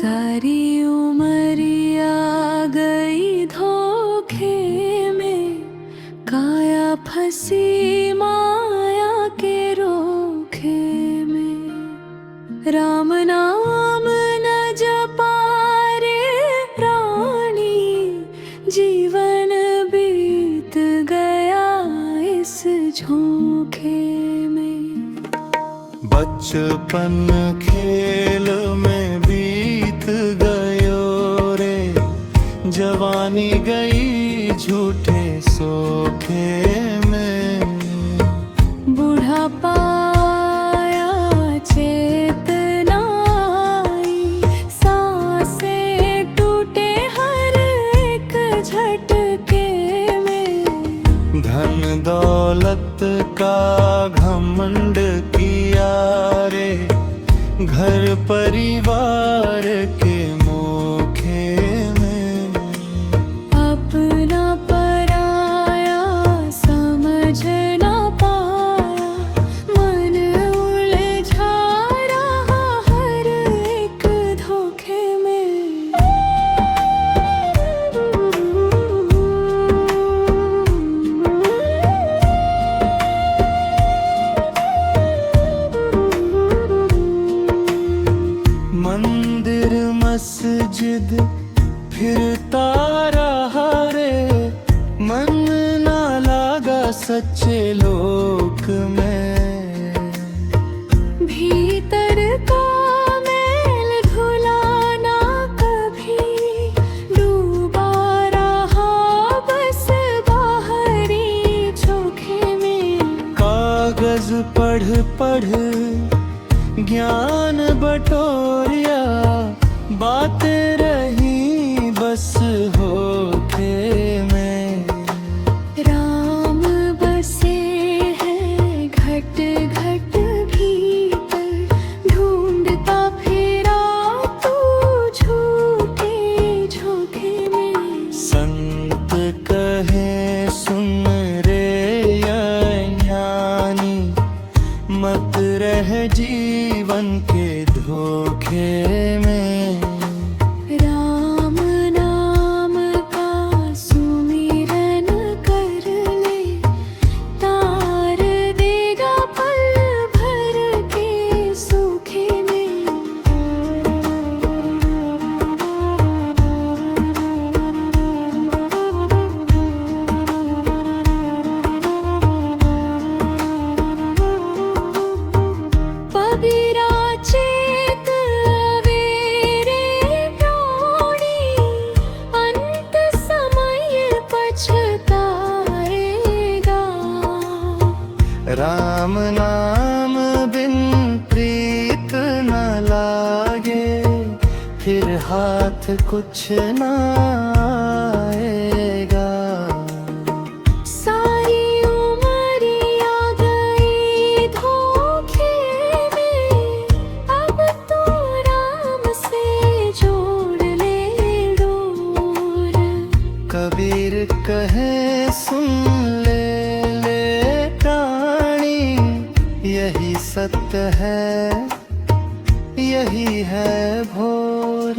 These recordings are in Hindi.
सारी उमरिया गई धोखे में, काया फंसी माया के रोखे में। राम नाम न जपा रे रानी, जीवन बीत गया इस झोंके में। बचपन खेल में बीत गयो रे, जवानी गई झूठे सोखे में। बुढ़ापा आया चेतना आई, सांसें टूटे हर एक झटके में। धन दौलत का घमंड किया रे, घर परिवार के मोखे में। अपना पराया समझ ना पाया, मन उलझा रहा हर एक धोखे में। मंदिर मस्जिद फिरता रहा रे, मन ना लगा सच्चे लोक में। भीतर का मैल धुला ना कभी, डूबा रहा बस बाहरी चोखे में। कागज पढ़ पढ़ ज्ञान बटोरिया, बातें रही बस होठे में। राम बसे हैं घट घट भीतर, ढूंढता फिरा तू झूठे झोंके में। संत कहे सुन रे ज्ञानी, मत रह जीवन के धोखे में। राम नाम का सुमिरन कर ले, तार देगा पल भर के सूखे में। पबीरा चेत अवेरे प्राणी, अंत समय पछताएगा। राम नाम बिन प्रीत न लागे, फिर हाथ कुछ न आएगा। सारी उमरिया गई धोखे में, अब तो राम से जोड़ ले डोर। कबीर कहे सुन ले टाणी, यही सत्य है यही है भोर।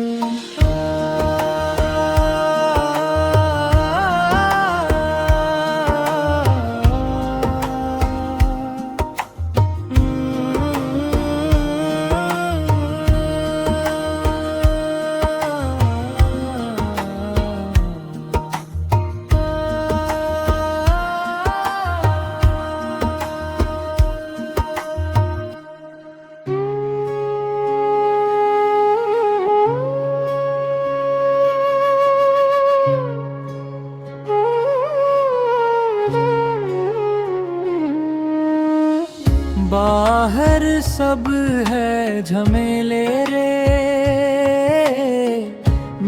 बाहर सब है झमेले रे,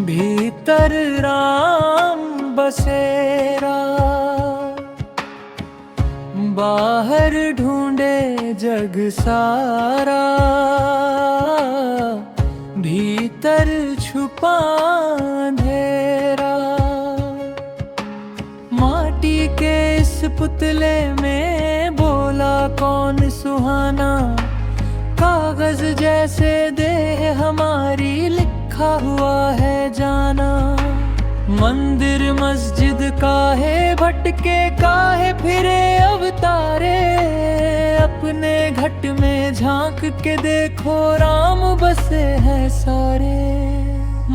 भीतर राम बसेरा। बाहर ढूंढे जग सारा, भीतर छुपा अंधेरा। माटी के इस पुतले में बोला कौन सुहाना, कागज जैसे देह हमारी लिखा लिखा हुआ है जाना। मंदिर मस्जिद काहे भटके, काहे फिरे अवतारे। अपने घट में झांक के देखो, राम बसे हैं सारे।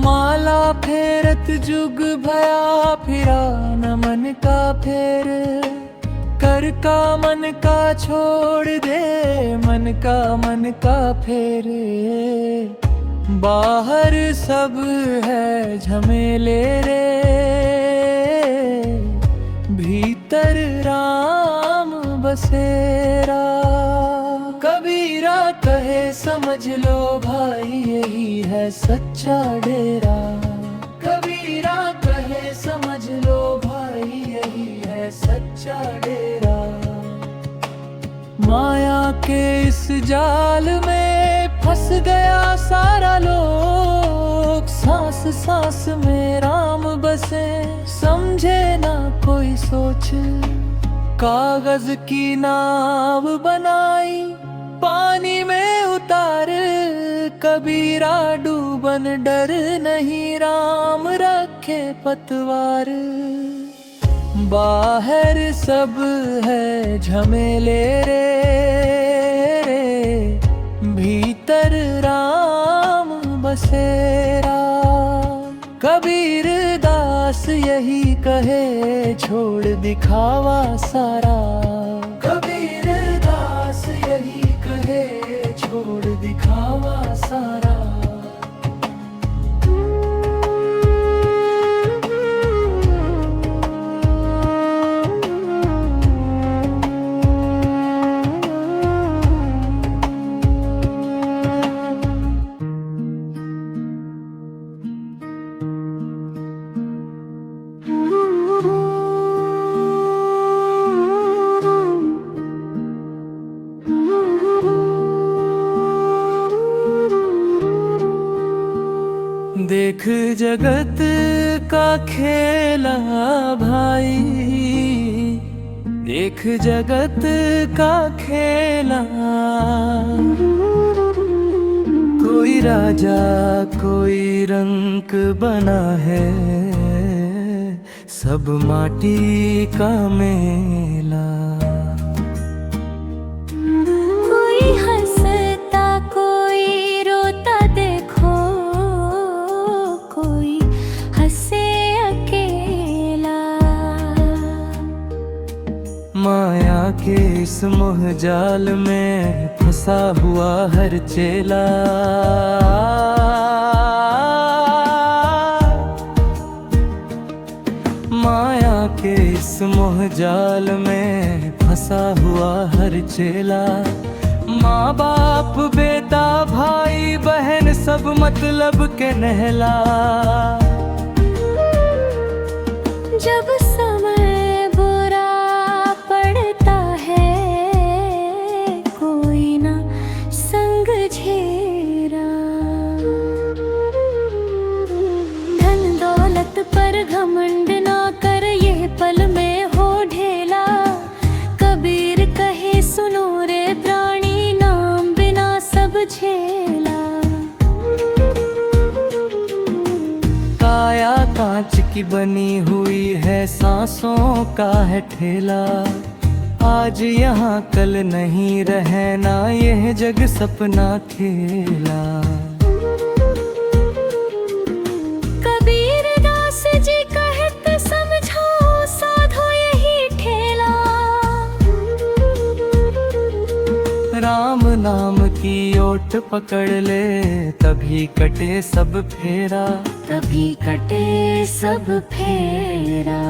माला फेरत जुग भया, फिरा न मन का फेर। कर का मन का छोड़ दे, मन का फेरे। बाहर सब है झमेले रे, भीतर राम बसेरा। कबीरा कहे समझ लो भाई, यही है सच्चा डेरा। कबीरा कहे समझ लो भाई, यही है सच्चा डेरा। माया के इस जाल में फंस गया सारा लोग। सांस सांस में राम बसे, समझे ना कोई सोच। कागज की नाव बनाई, पानी में उतार। कबीरा डूबन डर नहीं, राम रखे पतवार। बाहर सब है झमेले रे, भीतर राम बसेरा। कबीर दास यही कहे, छोड़ दिखावा सारा। कबीर दास यही कहे, छोड़ दिखावा सारा। देख जगत का खेला भाई, देख जगत का खेला। कोई राजा कोई रंक बना है, सब माटी का मेला। कोई हंसता कोई रोता, देखो कोई हंसे अकेला। माया के इस मोह जाल में फंसा हुआ हर चेला। माया के इस मोह जाल में फंसा हुआ हर चेला। माँ बाप बेटा भाई बहन सब मतलब के नहला। जब समय बुरा पड़ता है, कोई ना संग झेरा। धन दौलत पर घमंड ना कर, ये पल में हो ढेला। कबीर कहे सुनो रे प्राणी, नाम बिना सब झेला। काया कांच की बनी हुई है, सांसों का है ठेला। आज यहाँ कल नहीं रहना, यह जग सपना खेला। कबीर दास जी कहत समझो, साधो यही ठेला। राम नाम की ओट पकड़ ले, तभी कटे सब फेरा। तभी कटे सब फेरा।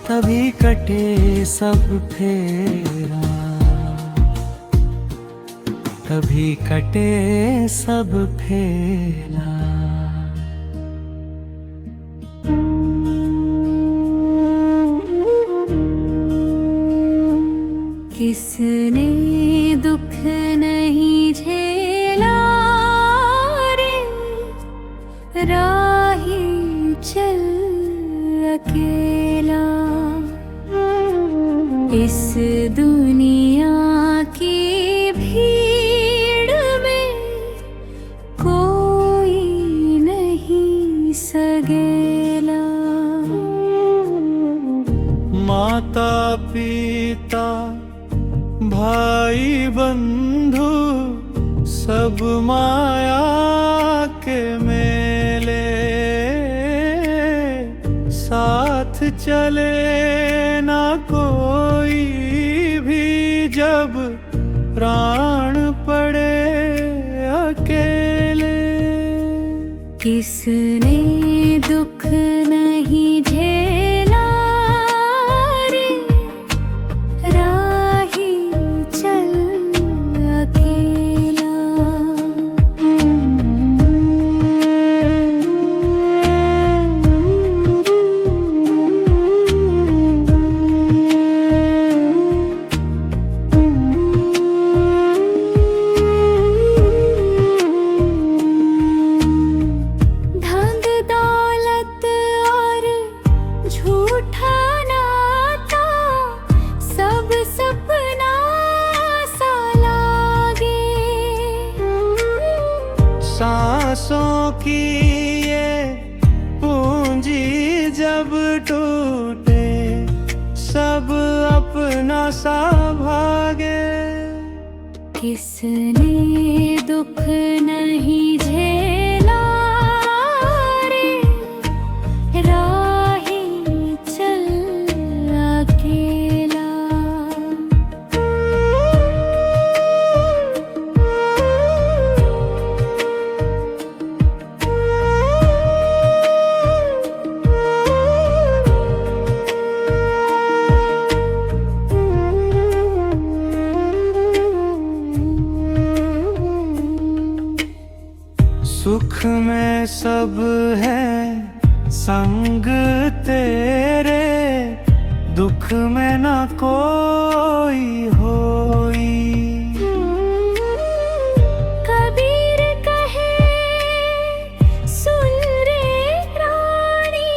तभी कटे सब फेरा। तभी कटे सब फेरा। किसने दुख नहीं झेला, राही चल अकेला। इस दुनिया की भीड़ में कोई नहीं सगेला। माता पिता भाई बंधु सब माया के मेले, साथ चले ना कोई भी जब प्राण पड़े अकेले। किसने दुख नहीं झेला रे, राही चल अकेला। धन दौलत और झूठा नाता सब सपना सा लागे। सांसों की ये पूंजी जब टूटे सब अपना सा भागे। किसने दुख नहीं झेला रे, राही चल अकेला। सुख में सब है संग तेरे, दुख में ना कोई होई। कबीर कहे सुन रे रानी,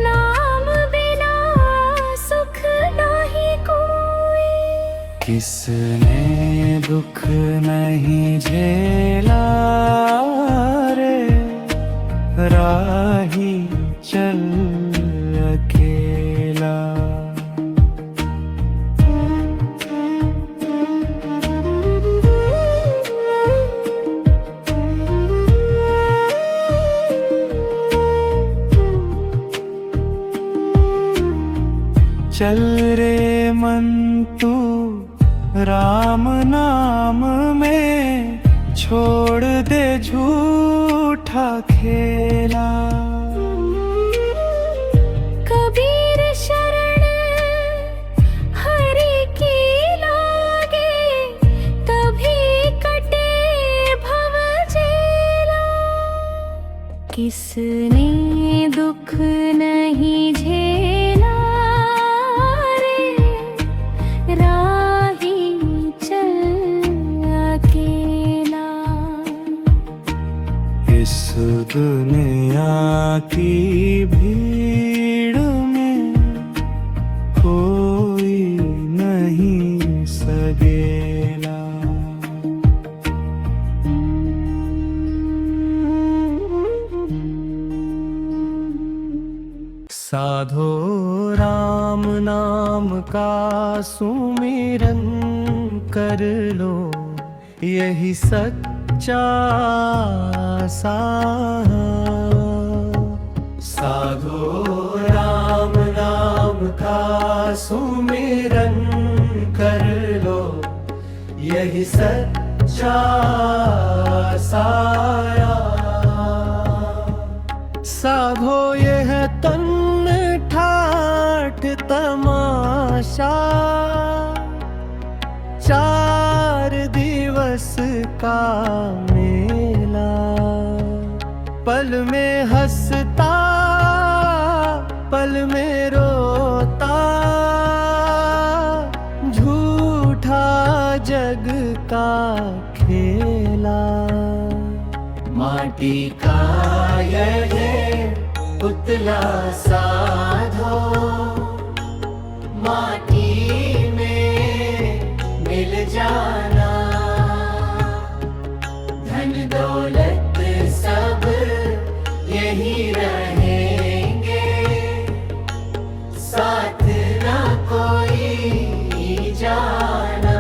नाम बिना सुख नाही कोई। किसने दुख नहीं झेला रे, राही चल अकेला। चल रे मन तू राम नाम में, छोड़ दे झूठा खेला। कबीर शरण हरि की लागे, तभी कटे भव जेला। किसने दुख नहीं झेला रे, राही चल अकेला। इस दुनिया की भीड़ में कोई नहीं सगेला। साधो राम नाम का सुमिरन कर लो, यही सच्चा साहा। साधो राम नाम का सुमिरन कर लो, यही सच्चा साया। साधो यह तन ठाठ तमाशा, 4 दिवस का मेला। पल में हंसता पल में रोता, झूठा जग का खेला। माटी का ये पुतला साधो माटी में मिल जाना, धन दौलत सब यही रहेंगे, साथ ना कोई जाना।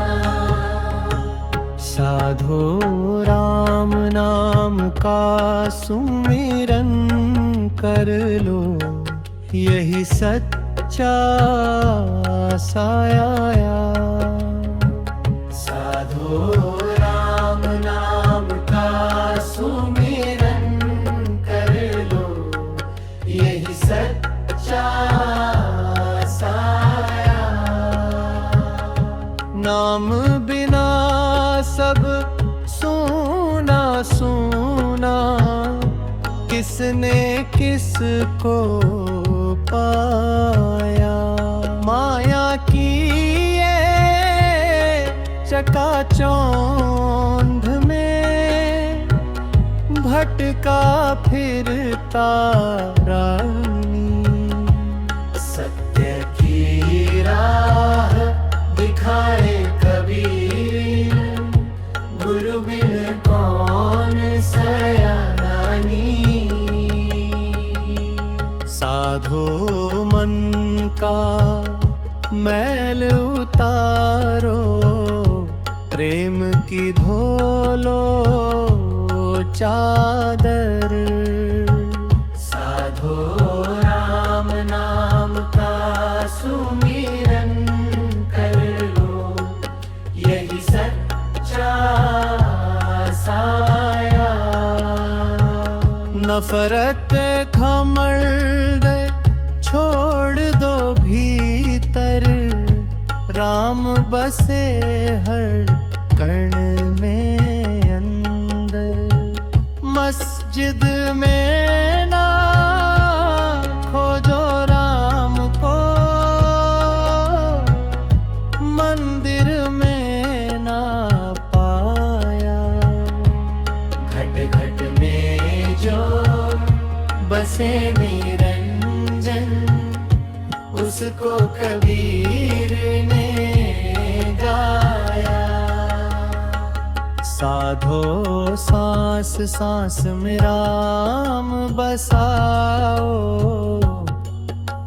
साधो राम नाम का सुमिरन कर लो, यही सच्चा साया। साधो राम नाम का सुमिरन कर लो, यही सच्चा साया। नाम बिना सब सोना सोना, किसने किसको पाया। माया की ये चकाचौंध में भटका फिरता रानी। सत्य की राह दिखाए कबीर, गुरु बिन कौन सयानी। साधो मन का मैल उतारो, प्रेम की धोलो चादर। साधो राम नाम का सुमिरन कर लो, यही सच्चा साया। नफरत घमंड छोड़ दो भीतर, राम बसे हर कण में अंदर। मस्जिद में ना खोजो राम को, मंदिर में ना पाया। घट घट में जो बसे निरंजन, उसको कबीर ने गाया। साधो सांस सांस में राम बसाओ,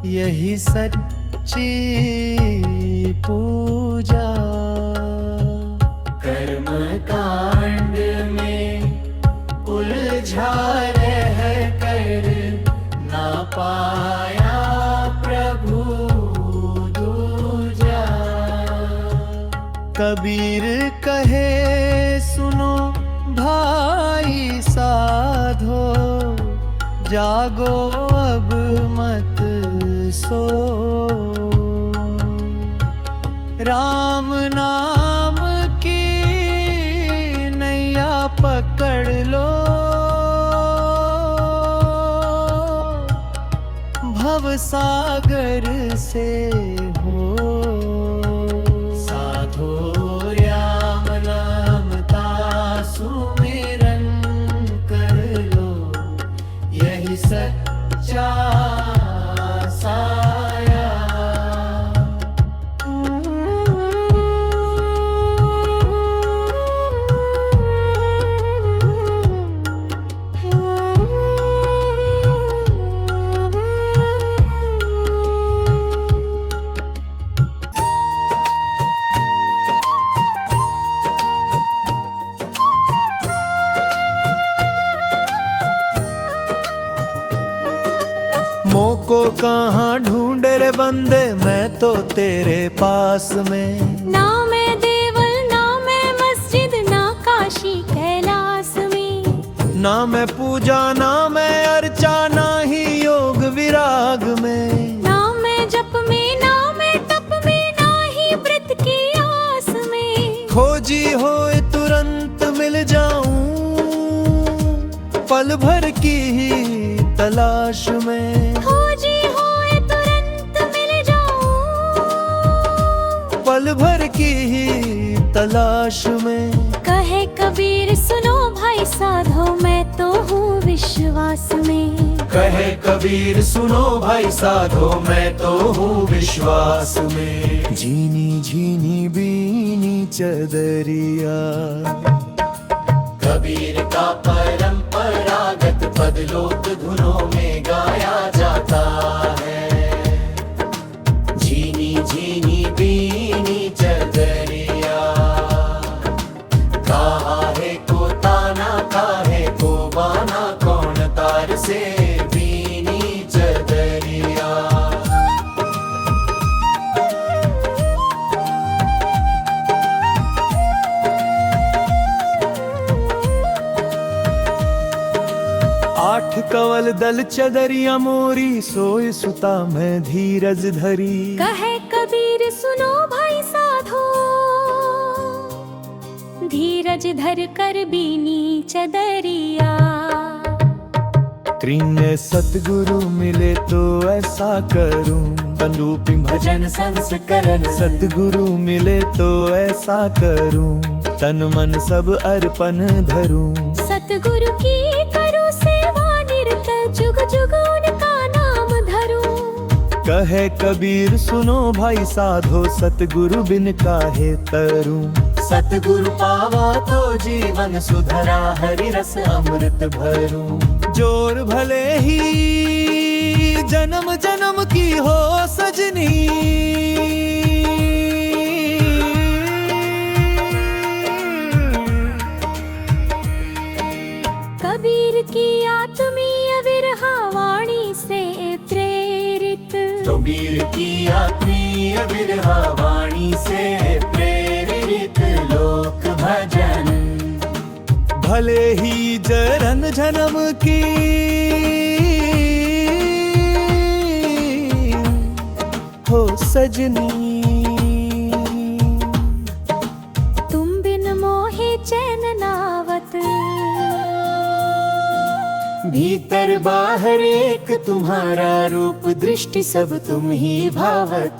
यही सच्ची पूजा। कर्म कांड में उलझा रह कर ना पाया प्रभु दूजा। कबीर कहे सुनो भाई साधो, जागो अब मत सो। राम नाम की नैया पकड़ लो, भव सागर से हो। साधो राम नाम का सुमिरन कर लो, यही सच्चा साया। मोको कहाँ ढूंढे रे बंदे, मैं तो तेरे पास में। ना मैं देवल ना मैं मस्जिद, ना काशी कैलाश में। ना मैं पूजा ना मैं अर्चा, ना ही योग विराग में। ना मैं जप में ना मैं तप में, ना ही व्रत की आस में। खोजी होए तुरंत मिल जाऊं, पल भर की ही तलाश में। खोजी होए तुरंत मिल जाऊं, पल भर की ही तलाश में। कहे कबीर सुनो भाई साधो, मैं तो हूँ विश्वास में। कहे कबीर सुनो भाई साधो मैं तो हूँ विश्वास में। झीनी झीनी बीनी चदरिया कबीर का परंपरागत पद लोक धुनों में गाया जाता है। झीनी झीनी बीनी चदरिया कहा है को ताना काहे को बाना कौन तार से बीनी चदरिया। आठ कवल दल चदरिया मोरी सोए सुता मैं धीरज धरी। कहे कबीर सुनो भाई साधो धीरज धर कर बीनी चदरिया। त्रिने सतगुरु मिले तो ऐसा करूं अनुरूपी भजन संस्करण। सतगुरु मिले तो ऐसा करूं तन मन सब अर्पण धरूं। सतगुरु की करूं सेवा निरत जुग जुग उनका नाम धरूं। कहे कबीर सुनो भाई साधो सतगुरु बिन काहे तरूं। सतगुरु पावा तो जीवन सुधरा हरि रस अमृत भरूं। जोर भले ही जन्म जन्म की हो सजनी कबीर की आत्मीय विरहा वाणी से प्रेरित। कबीर की आत्मीय विरहा वाणी से प्रेरित लोक भजन। भले ही जन्म जन्म की हो सजनी तुम बिन मोहे चैन नावत। भीतर बाहर एक तुम्हारा रूप दृष्टि सब तुम ही भावत।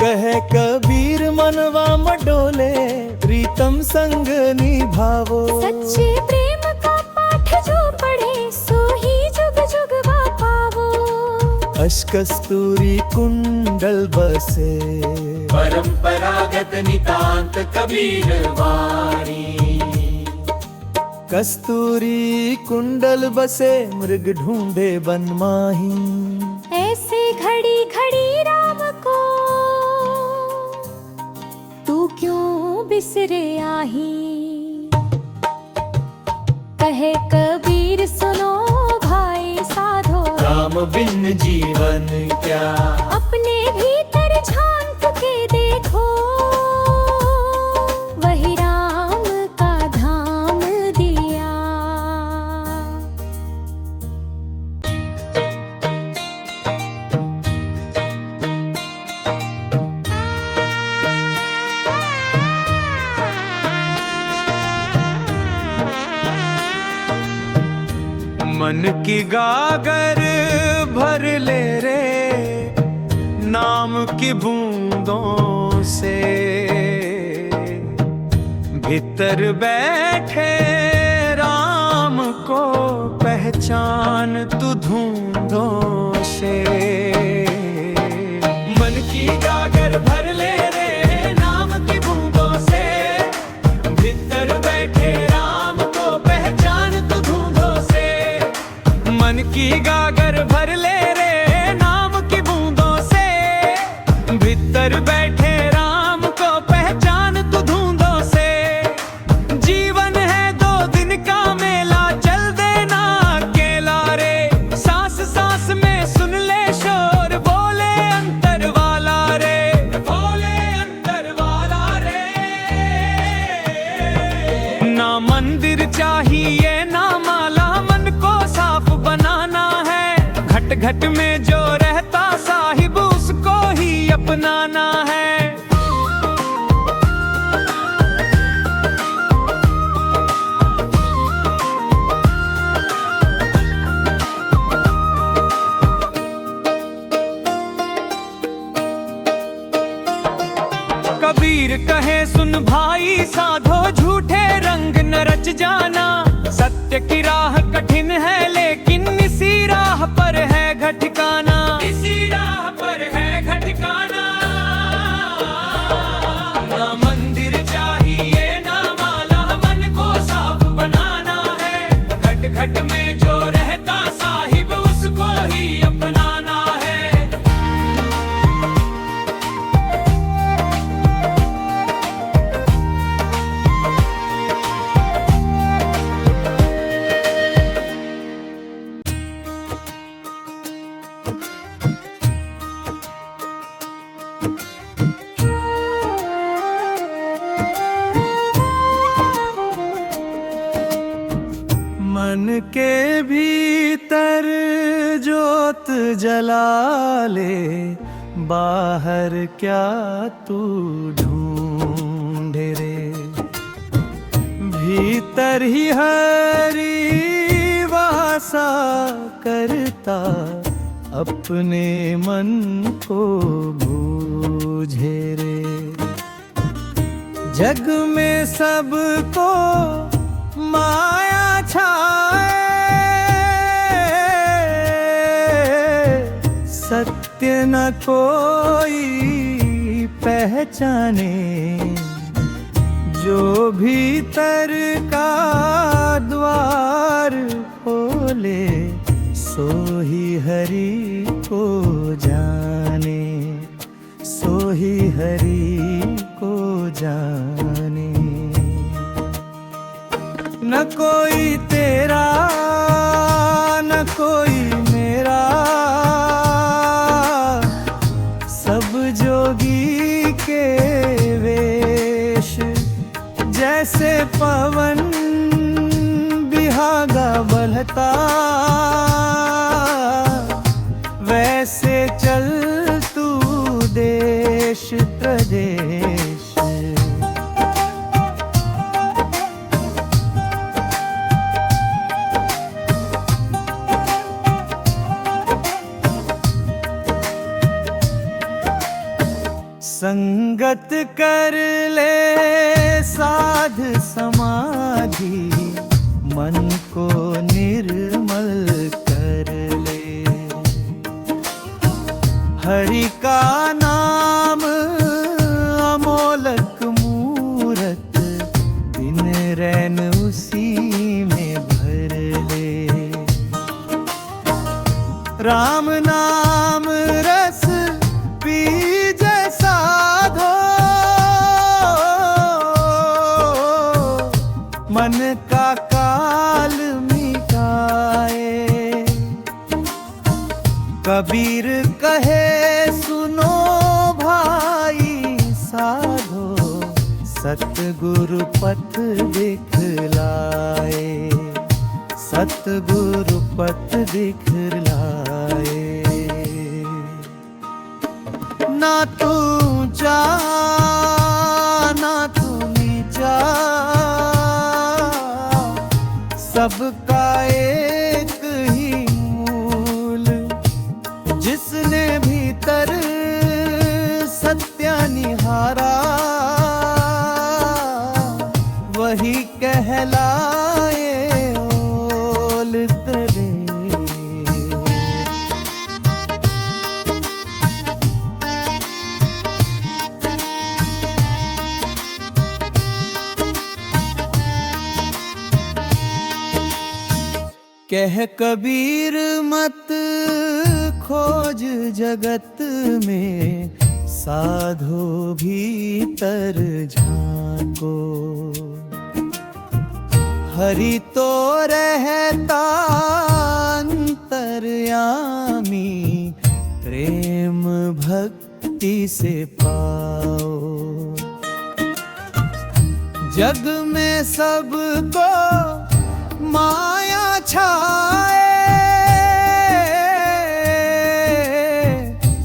कहे कबीर मनवा मडोले प्रीतम संग निभावो। सच्चे प्रेम का पाठ जो पढ़े सो ही जुग जुग पावो। अशकस्तूरी कुंडल बसे परंपरागत नितांत कबीर वाणी। कस्तूरी कुंडल बसे मृग ढूंढे बन माही। ऐसे घड़ी घड़ी राम को तू क्यों बिसरे आही। कहे कबीर सुनो भाई साधो राम बिन जीवन क्या। अपने भीतर झांक के देखो वही राम का धाम दिया। मन की गागर भर ले रे नाम की बूंदों से। भीतर बैठे राम को पहचान तू धूंधों से। मन की गागर भर ले रे नाम की बूंदों से। भीतर बैठे राम को पहचान तू धूंधों से। मन की गागर भर ले रे नाम की बूंदों से। भीतर बैठे राम को पहचान तू धूंधों से। जीवन है 2 दिन का मेला चल देना अकेला रे। सांस सांस में सुन ले शोर बोले अंतर वाला रे। बोले अंतर वाला रे। ना मंदिर चाहिए ना माला मन को साफ बनाना है। घट घट में जो रहता साहिब उसको ही अपनाना है। कबीर कहे सुन भाई साधो झूठे रंग न रच जाना। सत्य सत्य की राह कठिन है लेकिन इसी राह पर है घर ठिकाना, इसी राह पर है घर ठिकाना। ना मंदिर चाहिए ना माला, मन को साफ बनाना है। घट घट में जो रहता साहिब उसको ही अपनाना है। मन के भीतर जोत जला ले, बाहर क्या तू ढूंढे रे। भीतर ही हरि वासा करता, अपने मन को बूझे रे। जग में सबको माया छाए, सत्य न कोई पहचाने। जो भीतर का द्वार खोले, सो ही हरि को जाने, सो ही हरि को जाने। न कोई तेरा न कोई मेरा, सब जोगी के वेश। जैसे पवन बिहागा बहता, वैसे चल तू देश प्रदेश। संगत कर ले साध समाधि, मन को निर्मल कर ले। हरि का नाम अमोलक मूरत, दिन रैन उसी में भर ले। राम नाम रस पीजे साधो, मन का काल मिटाए। कबीर कहे सुनो भाई साधो, सतगुरु पथ दिखलाए, सतगुरु पथ दिखलाए। ना तू ऊंचा ना तू नीचा, सबका एक ही मूल। जिसने भीतर सत्य निहारा, वही कहलाए ओल तरे। कह कबीर मत खोज जगत में, साधो भीतर झांको। हरि तो रहता अंतर्यामी, प्रेम भक्ति से पाओ। जग में सबको माया छाए,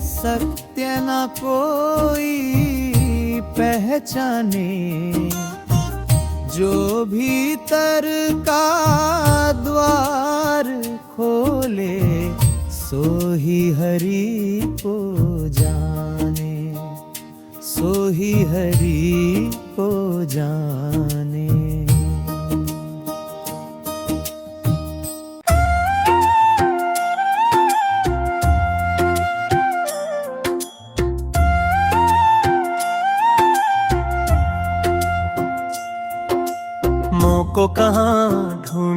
सत्य न कोई पहचाने। जो भीतर का द्वार खोले, सो ही हरि को जाने, सो ही हरि को जाने।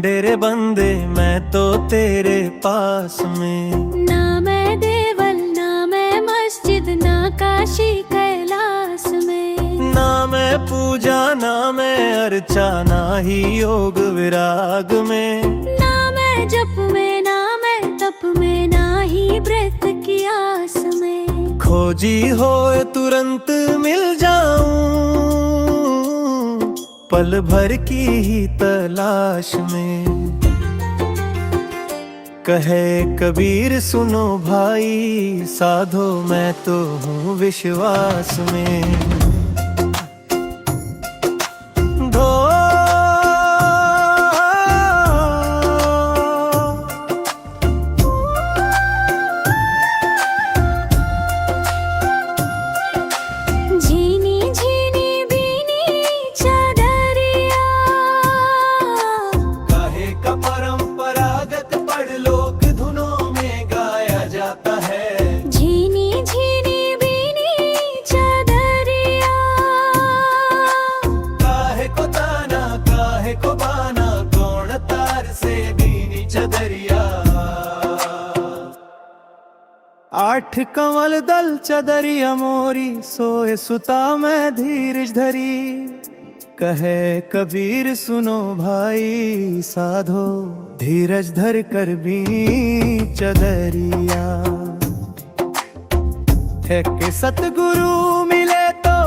डेरे बंदे मैं तो तेरे पास में। ना मैं देवल ना मैं मस्जिद ना काशी कैलाश में। ना मैं पूजा ना मैं अर्चा ना ही योग विराग में। ना मैं जप में ना मैं तप में ना ही व्रत की आस में। खोजी होए तुरंत मिल जाऊं पल भर की ही तलाश में। कहे कबीर सुनो भाई साधो मैं तो हूँ विश्वास में। आठ कंवल दल चदरिया मोरी सोए सुता मैं धीरज धरी। कहे कबीर सुनो भाई साधो धीरज धर कर भी चदरिया। है कि सतगुरु मिले तो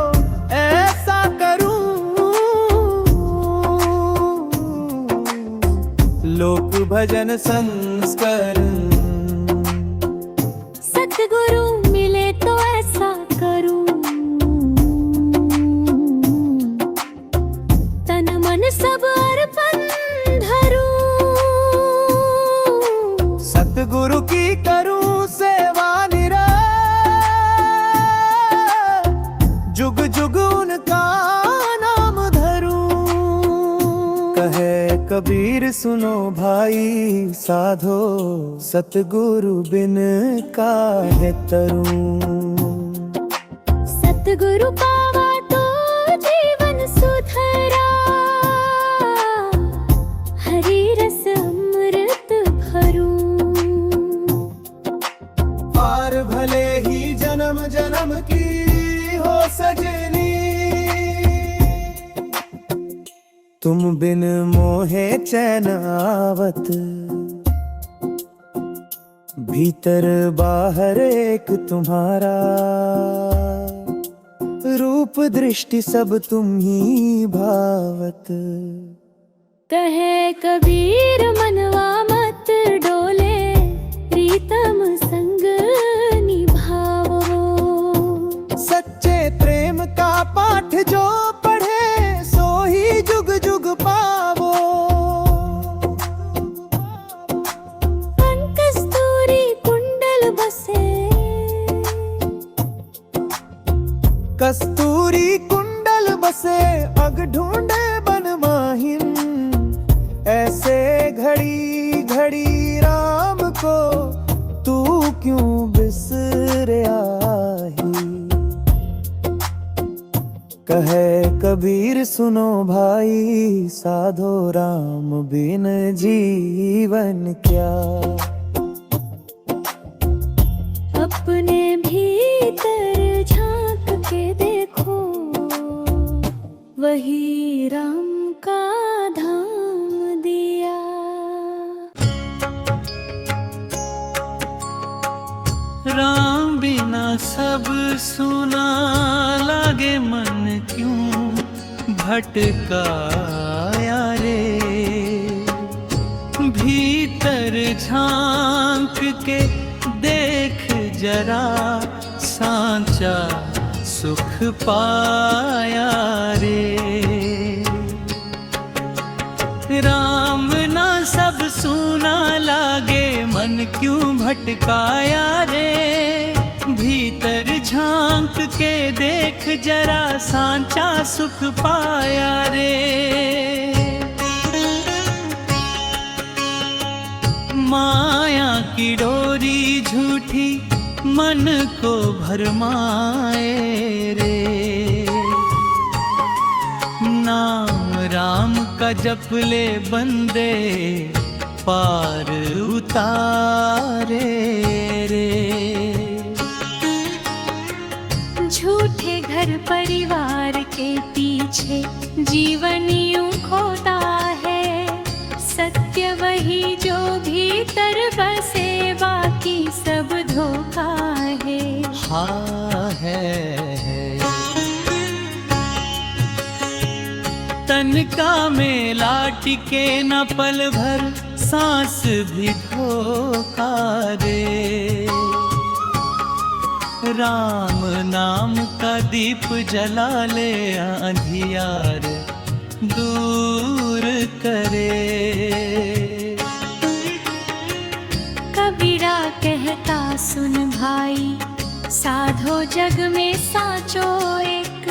ऐसा करूं लोक भजन संस्करण। सतगुरु मिले तो ऐसा करूं तन मन सब अर्पण धरूं। सतगुरु की करूं सेवा निरंतर जुग जुग उनका नाम धरूं। कहे कबीर सुनो भाई साधो सतगुरु बिन काहे तरूं। सतगुरु पावा तो जीवन सुधरा हरि रस अमृत भरूं। पार भले ही जन्म जन्म की हो सजनी तुम बिन मोहे चैन आवत। भीतर बाहर एक तुम्हारा रूप दृष्टि सब तुम ही भावत। कहे कबीर मनवा मत डोले प्रीतम संग निभावो। सच्चे प्रेम का पाठ जो पढ़े सो ही जुग जुग पावो। कस्तूरी कुंडल बसे कस्तूरी कुंडल बसे अग ढूंढे बन माहिम। ऐसे घड़ी घड़ी राम को तू क्यों बिसरे आही। कहे कबीर सुनो भाई साधो राम बिन जीवन क्या। अपने भीतर झांक के देखो वही राम का धाम दिया। राम बिना सब सुना लागे मन क्यों भटकाया रे। भीतर झांक के देख जरा सांचा सुख पाया रे। राम ना सब सुना लागे मन क्यों भटकाया रे। भीतर झांक के देख जरा सांचा सुख पाया रे। माया की डोरी झूठी मन को भरमाए रे। नाम राम का जप ले बंदे पार उतारे रे। झूठे घर परिवार के पीछे जीवन यूं खोता है, सत्य वही जो भीतर बसे, बाकी सब धोखा है। हाँ है। तन का मेला टिके न पल भर, सांस भी धोखा दे। राम नाम का दीप जला ले, अंधियार दूर करे। कबीरा कहता सुन भाई, साधो जग में साचो एक,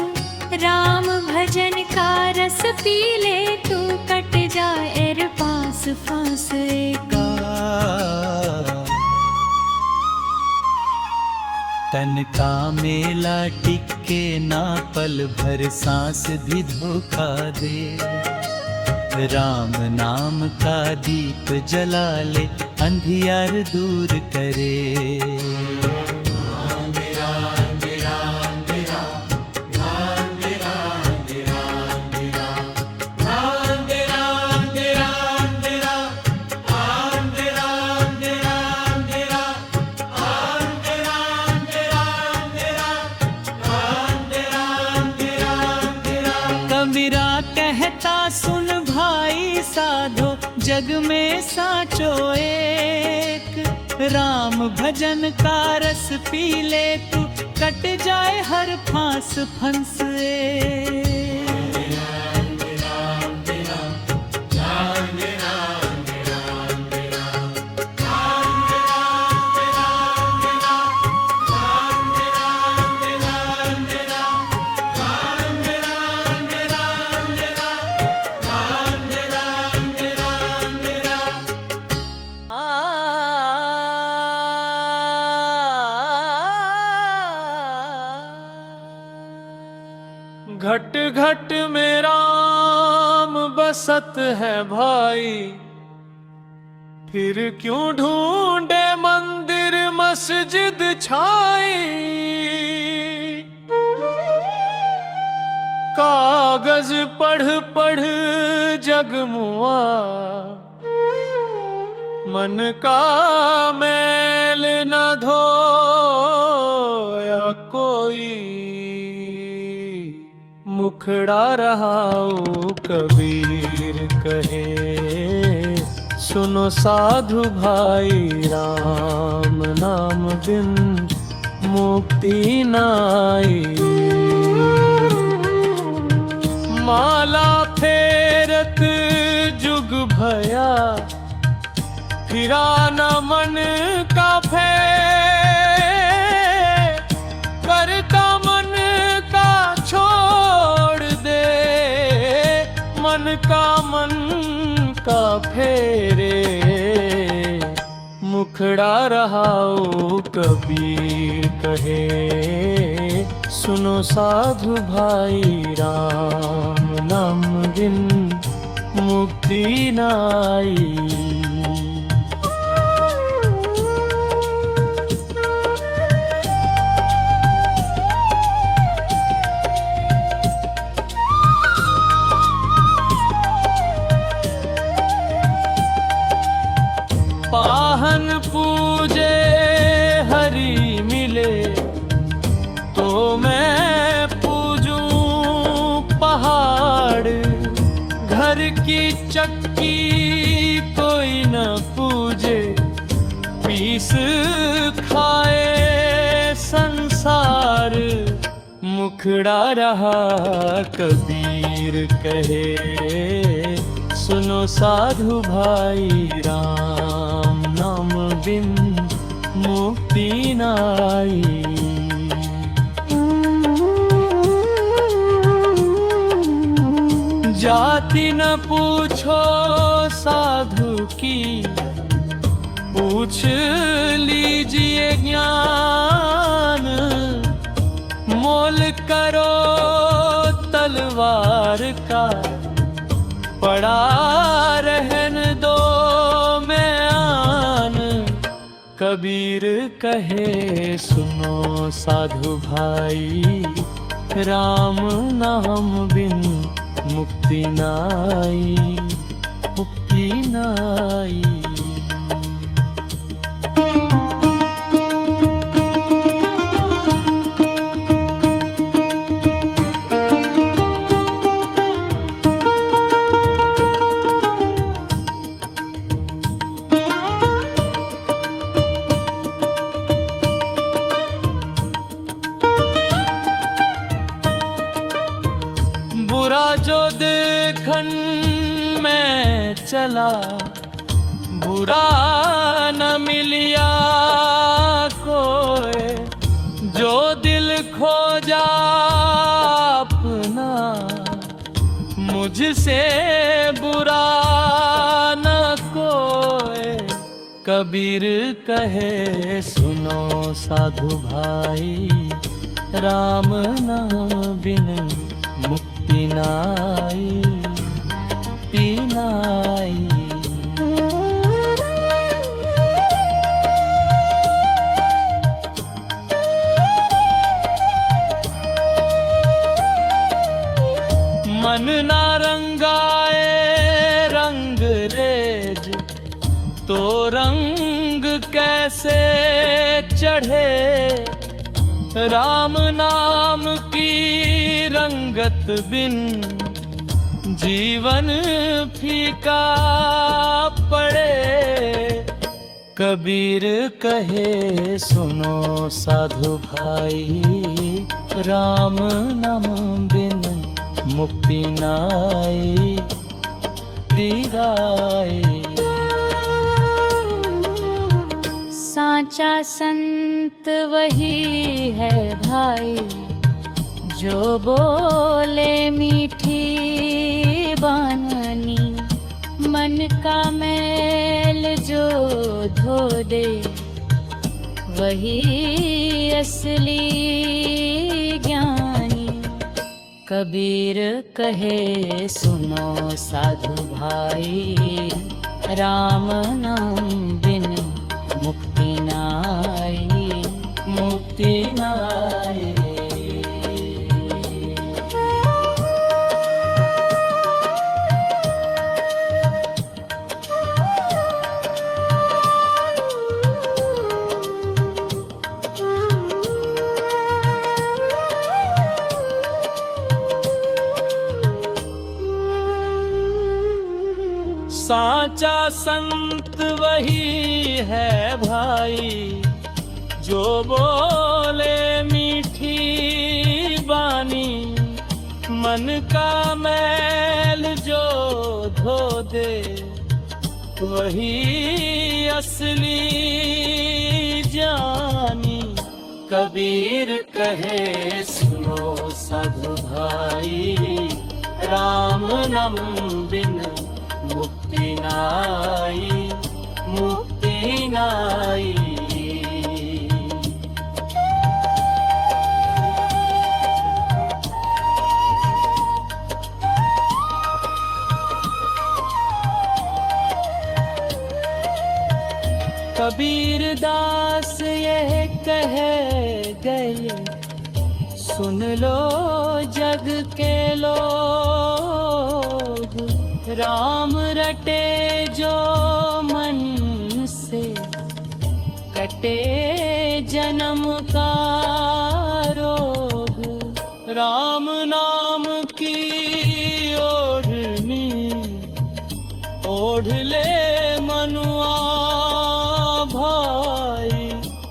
राम भजन का रस पी ले तू, कट जाए रे पास फांस का। तन का मेला टिके ना पल भर, सांस भी धोखा दे। राम नाम का दीप जला ले, अंधियार दूर करे। कबीरा कहता सुन भाई, साधो जग में साचो एक, राम भजन का रस पी ले तू, कट जाए हर फांस फंस एक। घट घट में राम बसत है भाई, फिर क्यों ढूंढे मंदिर मस्जिद छाई। कागज पढ़ पढ़ जगमुआ, मन का मैल न धोया कोई। मुखड़ा रहाऊ कबीर कहे, सुनो साधु भाई, राम नाम बिन मुक्ति नाई। माला फेरत जुग भया, फिरा न मन का करता मन का छोड़ दे, मन का फेरे। मुखड़ा रहाऊ कबीर कहे, सुनो साधु भाई, राम नाम बिन मुक्ति नाई। पाहन पूजे हरि मिले, तो मैं पूजूं पहाड़। घर की चक्की कोई न पूजे, पीस खाए संसार। मुखड़ा रहा कबीर कहे, सुनो साधु भाई, राम नाम बिन मुक्ति नाई। जाति न पूछो साधु की, पूछ लीजिए ज्ञान। मोल करो तलवार का, पड़ा रहन दो मैं आन। कबीर कहे सुनो साधु भाई, राम नाम बिन मुक्ति नाई, मुक्ति नाई। बुरा जो देखन में चला, बुरा न मिलिया कोई। जो दिल खोजा अपना, मुझसे बुरा न कोई। कबीर कहे सुनो साधु भाई, राम नाम बिन मुक्ति नाई, मुक्ति नाई। मन ना रंगाए रंग रेज, तो रंग कैसे चढ़े। राम नाम की रंगत बिन जीवन फीका पड़े। कबीर कहे सुनो साधु भाई, राम नाम बिन मुक्ति नाई, दीदाई। साचा संत वही है भाई, जो बोले मीठी बानी। मन का मैल जो धो दे, वही असली ज्ञानी। कबीर कहे सुनो साधु भाई, राम नाम बिन मुक्ति नाई, मुक्ति नाई। साचा संत वही है भाई, जो बोले मीठी बानी। मन का मैल जो धो दे, वही असली जानी। कबीर कहे सुनो साधु भाई, राम नाम बिन मुक्ति नाई, मुक्ति नाई। कबीर दास यह कह गए, सुन लो जग के लोग। राम रटे जो मन से, कटे जन्म का रोग। राम नाम की ओढ़नी ओढ़ ले मनुआ भाई।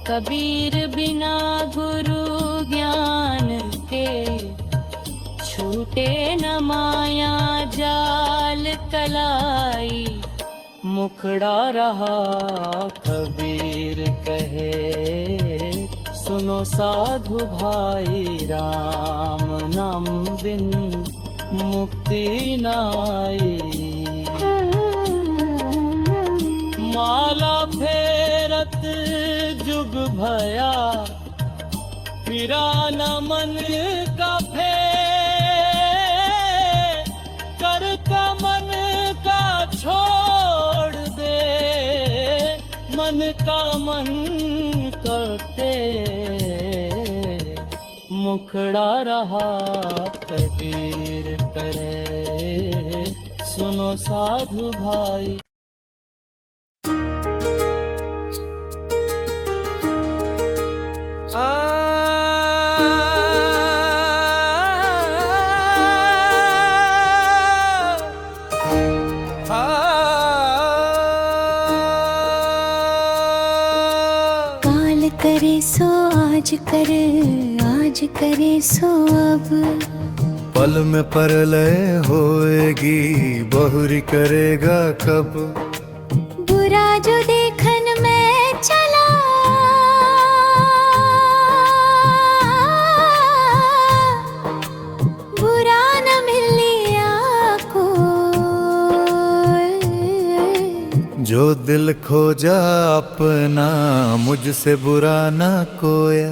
कबीर बिना गुरु ज्ञान के, छूटे न माया जाल कलाई। मुखड़ा रहा कबीर कहे, सुनो साधु भाई, राम नाम बिन मुक्ति नाई। माला फेरत जुग भया, फिरा न मन का फेर। कर का मन मन का मन करते मुखड़ा रहा कबीर करे सुनो साधु भाई। काल करे सो आज करे, आज करे सो अब। पल में परलय होएगी, बहुरी करेगा कब। बुरा जो देखन में चला, बुरा न मिलिया को। जो दिल खोजा अपना, मुझसे बुरा ना कोई।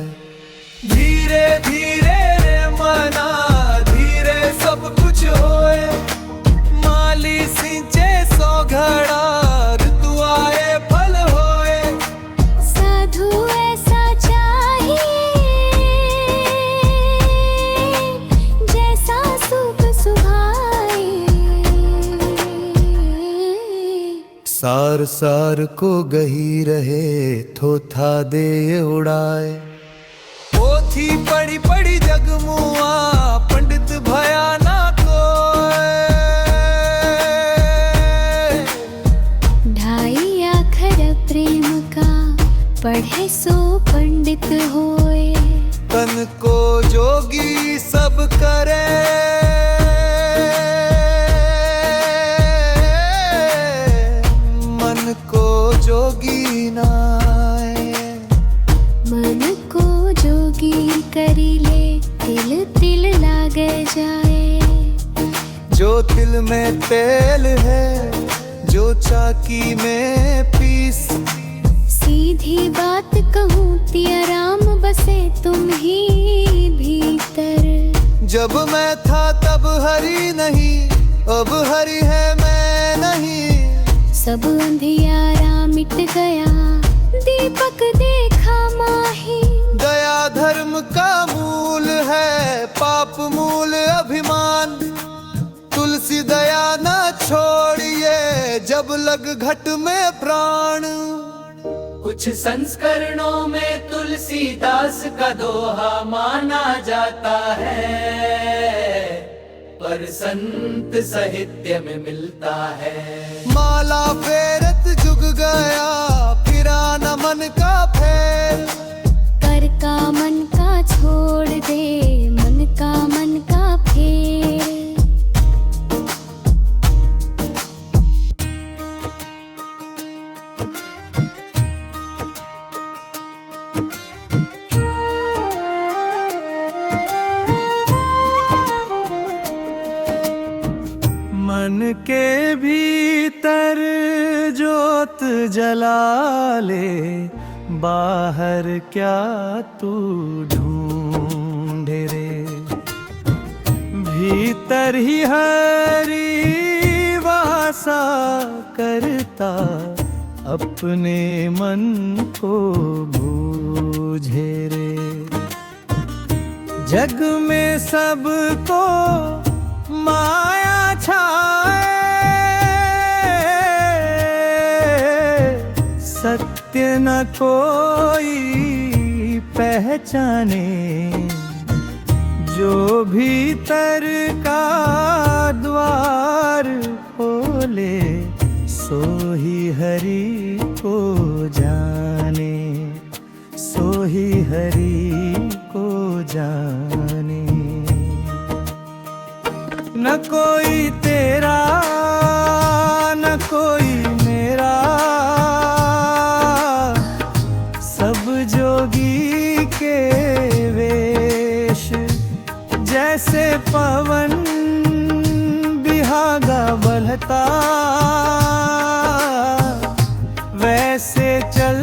धीरे धीरे रे मना, धीरे सब कुछ होए। माली सिंचे सौ घड़ा, ऋतु आए फल होए। साधु ऐसा चाहिए, जैसा सुख सुहाए। सार सार को गही रहे, थोथा दे उड़ाए। पोथी पढ़ी पढ़ी जगमुआ, पंडित भया ना कोई। ढाई अक्षर प्रेम का, पढ़े सो पंडित होए। तन को जोगी सब करे, मन को जोगी नाए। मन को जोगी करी ले, तिल तिल लागे जाए। जो तिल में तेल है, जो चाकी में पीस। सीधी बात कहूँ तिया राम बसे तुम ही भीतर। जब मैं था तब हरि नहीं, अब हरि है मैं नहीं। सब अंधियारा मिट गया, दीपक देखा माही। दया धर्म का मूल है, पाप मूल अभिमान। तुलसी दया ना छोड़िए, जब लग घट में प्राण। कुछ संस्करणों में तुलसीदास का दोहा माना जाता है, पर संत साहित्य में मिलता है। माला फेरत जुग गया, फिरा न मन का फेर। कर का मन का छोड़ दे, मन का फेर। मन के भीतर जोत जला ले, बाहर क्या तू ढूंढे रे। भीतर ही हरि वासा करता, अपने मन को बूझे रे। जग में सबको माया छाए, सत्य न कोई पहचाने। जो भीतर का द्वार खोले, सो ही हरि को जाने, सो ही हरि को जाने। न कोई तेरा न कोई मेरा, सब जोगी के वेश। जैसे पवन बिहागा बलता, वैसे चल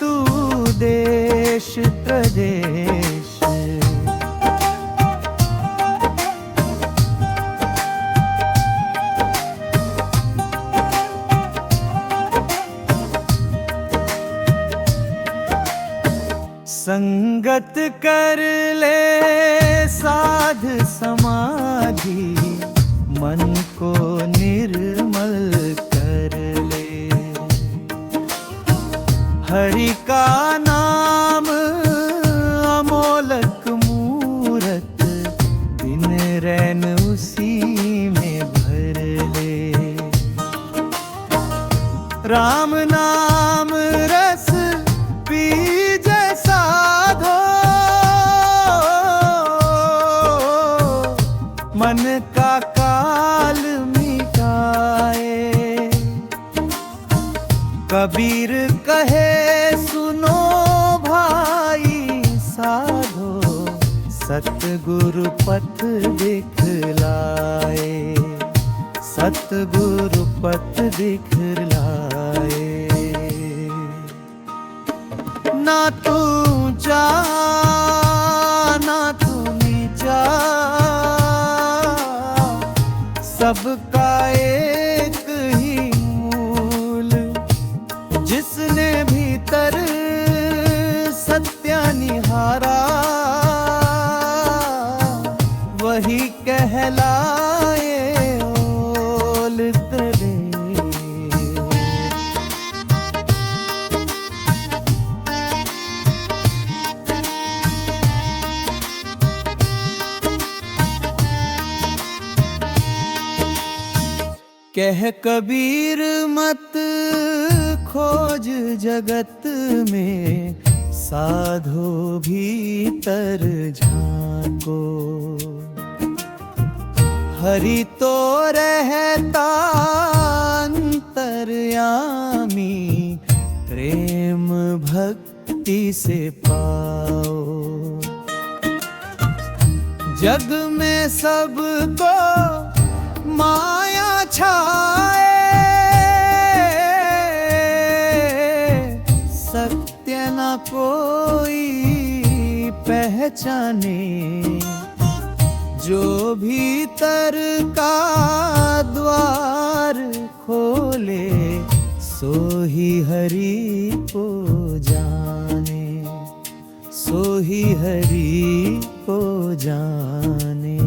तू देश प्रदेश। संगत कर ले साध समाधि, मन को निर्मल कर ले। हरि का नाम अमोलक मूरत, दिन रैन उसी में भर ले। राम नाम रस पीजे साधो, मन का काल मिटाए। कबीर कहे सुनो भाई साधो, सतगुरु पथ दिखलाए, सतगुरु पथ दिखलाए। ना तू ऊंचा ना तू नीचा, सबका एक ही मूल। जिसने भीतर सत्य निहारा, वही कहलाए ओल तले। कह कबीर मत खोज जगत में, साधो भीतर झांको। हरि तो रहता अंतर्यामी, प्रेम भक्ति से पाओ। जग में सबको माया छाए, सत्य न कोई पहचाने। जो भीतर का द्वार खोले, सो ही हरि को जाने, सो ही हरि को जाने।